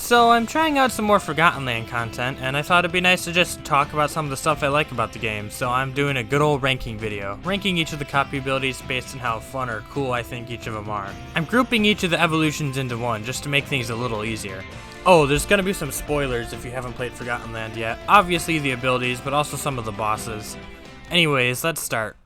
So I'm trying out some more Forgotten Land content, and I thought it'd be nice to just talk about some of the stuff I like about the game, so I'm doing a good old ranking video, ranking each of the copy abilities based on how fun or cool I think each of them are. I'm grouping each of the evolutions into one, just to make things a little easier. Oh, there's gonna be some spoilers if you haven't played Forgotten Land yet. Obviously the abilities, but also some of the bosses. Anyways, let's start.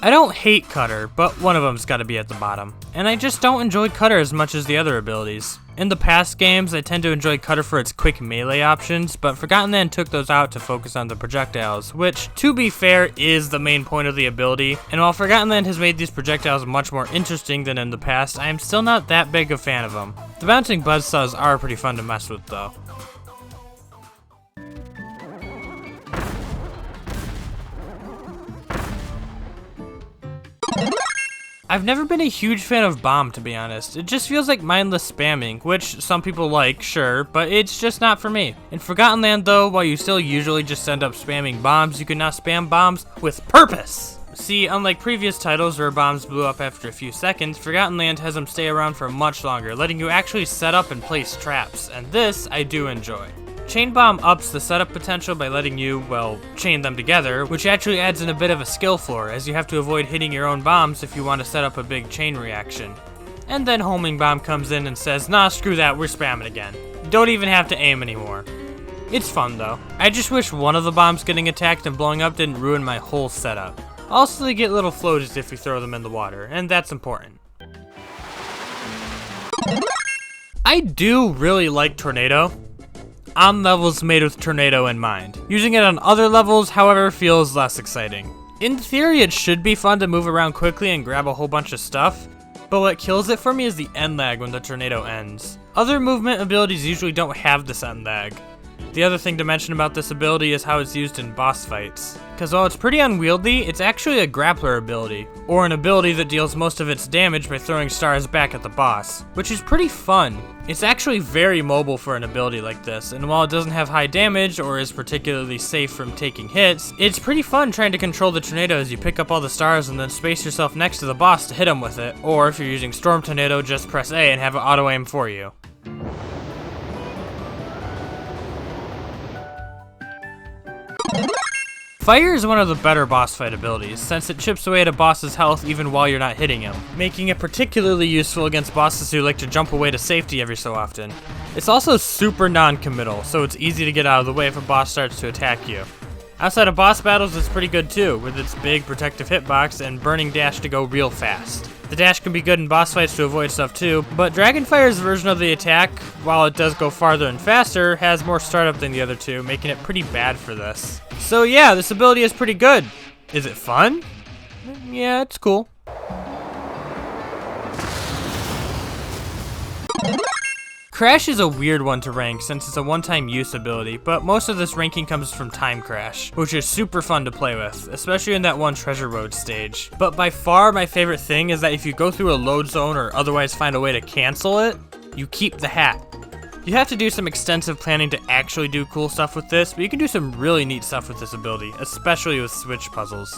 I don't hate Cutter, but one of them's gotta be at the bottom. And I just don't enjoy Cutter as much as the other abilities. In the past games, I tend to enjoy Cutter for its quick melee options, but Forgotten Land took those out to focus on the projectiles, which, to be fair, is the main point of the ability. And while Forgotten Land has made these projectiles much more interesting than in the past, I am still not that big a fan of them. The bouncing buzzsaws are pretty fun to mess with though. I've never been a huge fan of Bomb, to be honest. It just feels like mindless spamming, which some people like, sure, but it's just not for me. In Forgotten Land though, while you still usually just end up spamming bombs, you can now spam bombs with purpose! See, unlike previous titles where bombs blew up after a few seconds, Forgotten Land has them stay around for much longer, letting you actually set up and place traps, and this I do enjoy. Chain Bomb ups the setup potential by letting you, well, chain them together, which actually adds in a bit of a skill floor, as you have to avoid hitting your own bombs if you want to set up a big chain reaction. And then Homing Bomb comes in and says, nah, screw that, we're spamming again. You don't even have to aim anymore. It's fun though. I just wish one of the bombs getting attacked and blowing up didn't ruin my whole setup. Also, they get little floaties if you throw them in the water, and that's important. I do really like Tornado. On levels made with Tornado in mind. Using it on other levels, however, feels less exciting. In theory, it should be fun to move around quickly and grab a whole bunch of stuff, but what kills it for me is the end lag when the Tornado ends. Other movement abilities usually don't have this end lag. The other thing to mention about this ability is how it's used in boss fights. Because while it's pretty unwieldy, it's actually a grappler ability, or an ability that deals most of its damage by throwing stars back at the boss, which is pretty fun. It's actually very mobile for an ability like this, and while it doesn't have high damage or is particularly safe from taking hits, it's pretty fun trying to control the Tornado as you pick up all the stars and then space yourself next to the boss to hit him with it, or if you're using Storm Tornado, just press A and have it auto aim for you. Fire is one of the better boss fight abilities, since it chips away at a boss's health even while you're not hitting him, making it particularly useful against bosses who like to jump away to safety every so often. It's also super non-committal, so it's easy to get out of the way if a boss starts to attack you. Outside of boss battles, it's pretty good too, with its big protective hitbox and burning dash to go real fast. The dash can be good in boss fights to avoid stuff too, but Dragonfire's version of the attack, while it does go farther and faster, has more startup than the other two, making it pretty bad for this. So yeah, this ability is pretty good. Is it fun? Yeah, it's cool. Crash is a weird one to rank since it's a one-time use ability, but most of this ranking comes from Time Crash, which is super fun to play with, especially in that one Treasure Road stage. But by far my favorite thing is that if you go through a load zone or otherwise find a way to cancel it, you keep the hat. You have to do some extensive planning to actually do cool stuff with this, but you can do some really neat stuff with this ability, especially with switch puzzles.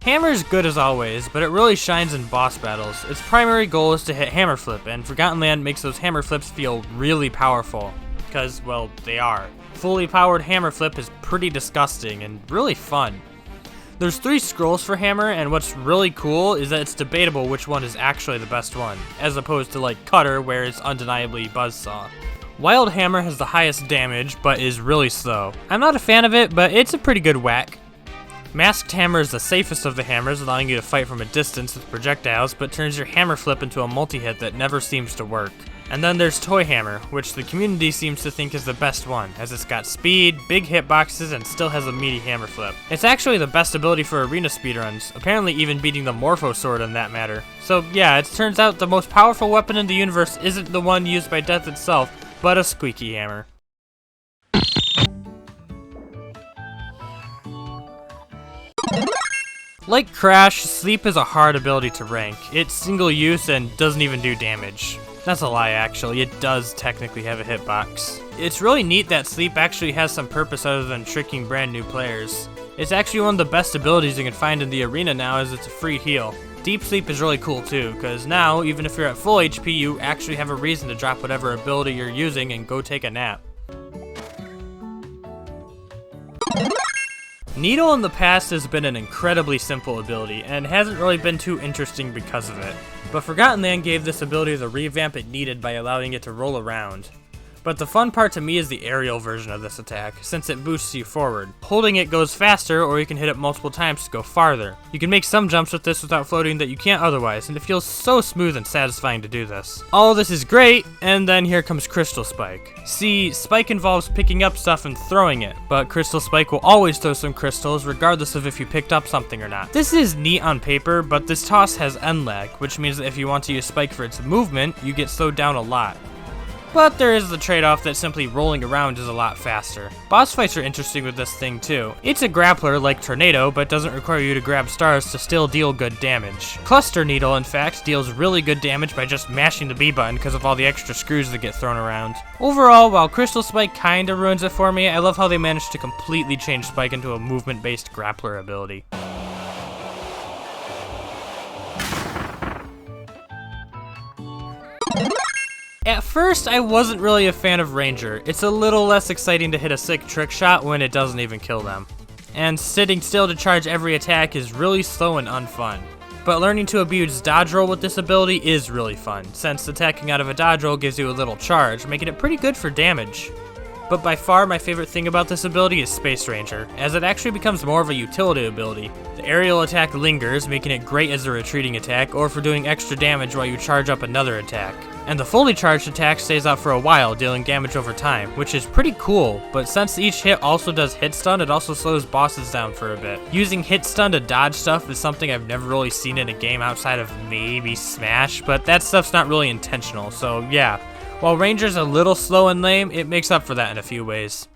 Hammer's good as always, but it really shines in boss battles. Its primary goal is to hit Hammer Flip, and Forgotten Land makes those Hammer Flips feel really powerful. Because, well, they are. Fully powered Hammer Flip is pretty disgusting and really fun. There's 3 scrolls for Hammer, and what's really cool is that it's debatable which one is actually the best one, as opposed to like Cutter, where it's undeniably Buzzsaw. Wild Hammer has the highest damage, but is really slow. I'm not a fan of it, but it's a pretty good whack. Masked Hammer is the safest of the hammers, allowing you to fight from a distance with projectiles, but turns your Hammer Flip into a multi-hit that never seems to work. And then there's Toy Hammer, which the community seems to think is the best one, as it's got speed, big hitboxes, and still has a meaty Hammer Flip. It's actually the best ability for arena speedruns, apparently even beating the Morpho Sword in that matter. So yeah, it turns out the most powerful weapon in the universe isn't the one used by Death itself, but a squeaky hammer. Like Crash, Sleep is a hard ability to rank. It's single use and doesn't even do damage. That's a lie actually, it does technically have a hitbox. It's really neat that Sleep actually has some purpose other than tricking brand new players. It's actually one of the best abilities you can find in the arena now as it's a free heal. Deep Sleep is really cool too, because now, even if you're at full HP, you actually have a reason to drop whatever ability you're using and go take a nap. Needle in the past has been an incredibly simple ability, and hasn't really been too interesting because of it. But Forgotten Land gave this ability the revamp it needed by allowing it to roll around. But the fun part to me is the aerial version of this attack, since it boosts you forward. Holding it goes faster, or you can hit it multiple times to go farther. You can make some jumps with this without floating that you can't otherwise, and it feels so smooth and satisfying to do this. All this is great, and then here comes Crystal Spike. See, Spike involves picking up stuff and throwing it, but Crystal Spike will always throw some crystals regardless of if you picked up something or not. This is neat on paper, but this toss has end lag, which means that if you want to use Spike for its movement, you get slowed down a lot. But there is the trade-off that simply rolling around is a lot faster. Boss fights are interesting with this thing too. It's a grappler like Tornado, but doesn't require you to grab stars to still deal good damage. Cluster Needle, in fact, deals really good damage by just mashing the B button because of all the extra screws that get thrown around. Overall, while Crystal Spike kinda ruins it for me, I love how they managed to completely change Spike into a movement-based grappler ability. At first, I wasn't really a fan of Ranger. It's a little less exciting to hit a sick trick shot when it doesn't even kill them. And sitting still to charge every attack is really slow and unfun. But learning to abuse dodge roll with this ability is really fun, since attacking out of a dodge roll gives you a little charge, making it pretty good for damage. But by far my favorite thing about this ability is Space Ranger, as it actually becomes more of a utility ability. The aerial attack lingers, making it great as a retreating attack or for doing extra damage while you charge up another attack. And the fully charged attack stays out for a while, dealing damage over time, which is pretty cool, but since each hit also does hit stun, it also slows bosses down for a bit. Using hit stun to dodge stuff is something I've never really seen in a game outside of maybe Smash, but that stuff's not really intentional, so yeah. While Ranger's a little slow and lame, it makes up for that in a few ways.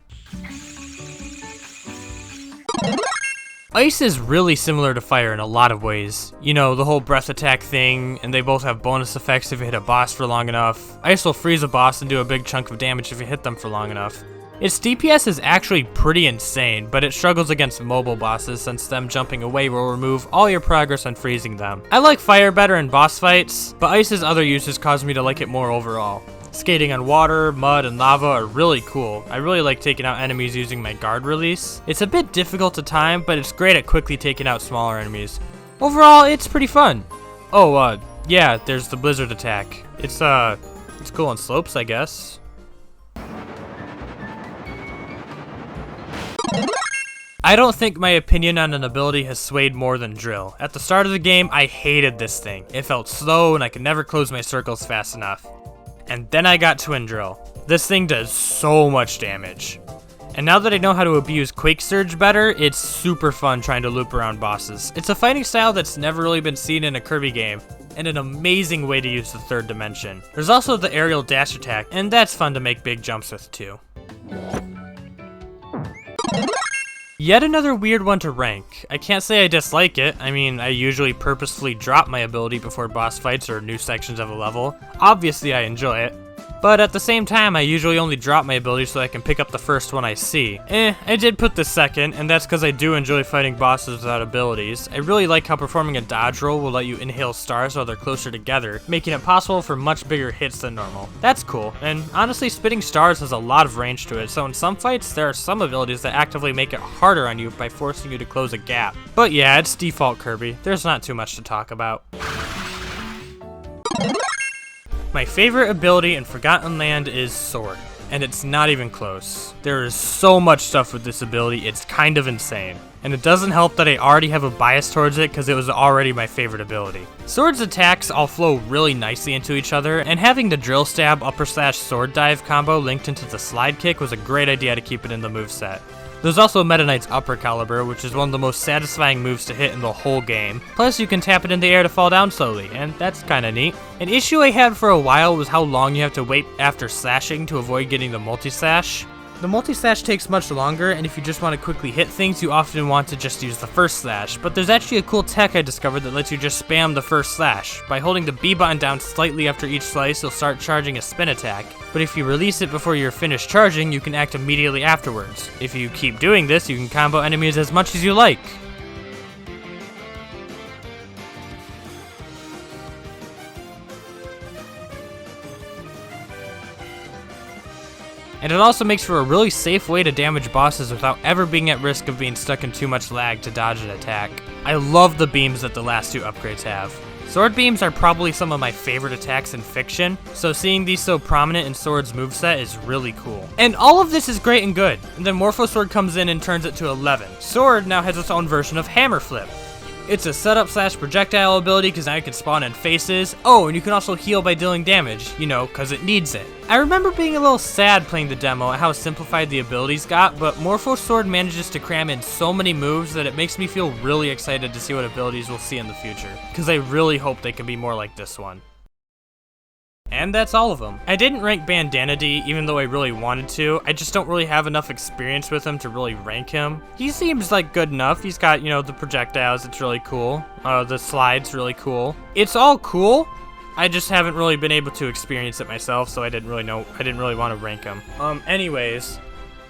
Ice is really similar to Fire in a lot of ways. You know, the whole breath attack thing, and they both have bonus effects if you hit a boss for long enough. Ice will freeze a boss and do a big chunk of damage if you hit them for long enough. Its DPS is actually pretty insane, but it struggles against mobile bosses since them jumping away will remove all your progress on freezing them. I like Fire better in boss fights, but Ice's other uses cause me to like it more overall. Skating on water, mud, and lava are really cool. I really like taking out enemies using my guard release. It's a bit difficult to time, but it's great at quickly taking out smaller enemies. Overall, it's pretty fun. Oh, yeah, there's the blizzard attack. It's cool on slopes, I guess. I don't think my opinion on an ability has swayed more than Drill. At the start of the game, I hated this thing. It felt slow and I could never close my circles fast enough. And then I got Twin Drill. This thing does so much damage. And now that I know how to abuse Quake Surge better, it's super fun trying to loop around bosses. It's a fighting style that's never really been seen in a Kirby game, and an amazing way to use the third dimension. There's also the aerial dash attack, and that's fun to make big jumps with too. Yet another weird one to rank. I can't say I dislike it. I mean, I usually purposefully drop my ability before boss fights or new sections of a level. Obviously I enjoy it. But at the same time, I usually only drop my ability so I can pick up the first one I see. I did put the second, and that's because I do enjoy fighting bosses without abilities. I really like how performing a dodge roll will let you inhale stars while they're closer together, making it possible for much bigger hits than normal. That's cool, and honestly, spitting stars has a lot of range to it, so in some fights, there are some abilities that actively make it harder on you by forcing you to close a gap. But yeah, it's default Kirby. There's not too much to talk about. My favorite ability in Forgotten Land is Sword, and it's not even close. There is so much stuff with this ability, it's kind of insane. And it doesn't help that I already have a bias towards it because it was already my favorite ability. Sword's attacks all flow really nicely into each other, and having the drill stab /sword dive combo linked into the slide kick was a great idea to keep it in the moveset. There's also Meta Knight's Upper Caliber, which is one of the most satisfying moves to hit in the whole game. Plus, you can tap it in the air to fall down slowly, and that's kinda neat. An issue I had for a while was how long you have to wait after slashing to avoid getting the multi-slash. The multi-slash takes much longer, and if you just want to quickly hit things, you often want to just use the first slash. But there's actually a cool tech I discovered that lets you just spam the first slash. By holding the B button down slightly after each slice, you'll start charging a spin attack. But if you release it before you're finished charging, you can act immediately afterwards. If you keep doing this, you can combo enemies as much as you like. And it also makes for a really safe way to damage bosses without ever being at risk of being stuck in too much lag to dodge an attack. I love the beams that the last two upgrades have. Sword beams are probably some of my favorite attacks in fiction, so seeing these so prominent in Sword's moveset is really cool. And all of this is great and good, and then Morpho Sword comes in and turns it to 11. Sword now has its own version of Hammer Flip. It's a setup slash projectile ability because now you can spawn in faces. Oh, and you can also heal by dealing damage, you know, because it needs it. I remember being a little sad playing the demo at how simplified the abilities got, but Morpho Sword manages to cram in so many moves that it makes me feel really excited to see what abilities we'll see in the future, because I really hope they can be more like this one. And that's all of them. I didn't rank Bandana D, even though I really wanted to. I just don't really have enough experience with him to really rank him. He seems like good enough. He's got, you know, the projectiles, it's really cool. The slide's really cool. It's all cool. I just haven't really been able to experience it myself, so I didn't really want to rank him. Anyways,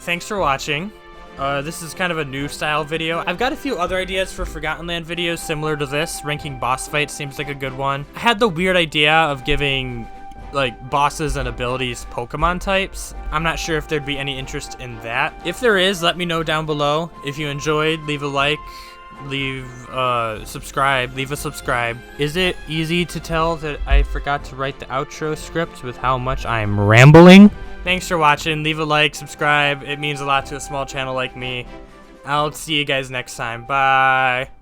thanks for watching. This is kind of a new style video. I've got a few other ideas for Forgotten Land videos similar to this. Ranking boss fights seems like a good one. I had the weird idea of giving like bosses and abilities Pokemon types. I'm not sure if there'd be any interest in that. If there is, let me know down below. If you enjoyed, leave a like, leave a subscribe. Is it easy to tell that I forgot to write the outro script with how much I'm rambling? Thanks for watching. Leave a like, subscribe. It means a lot to a small channel like me. I'll see you guys next time. Bye.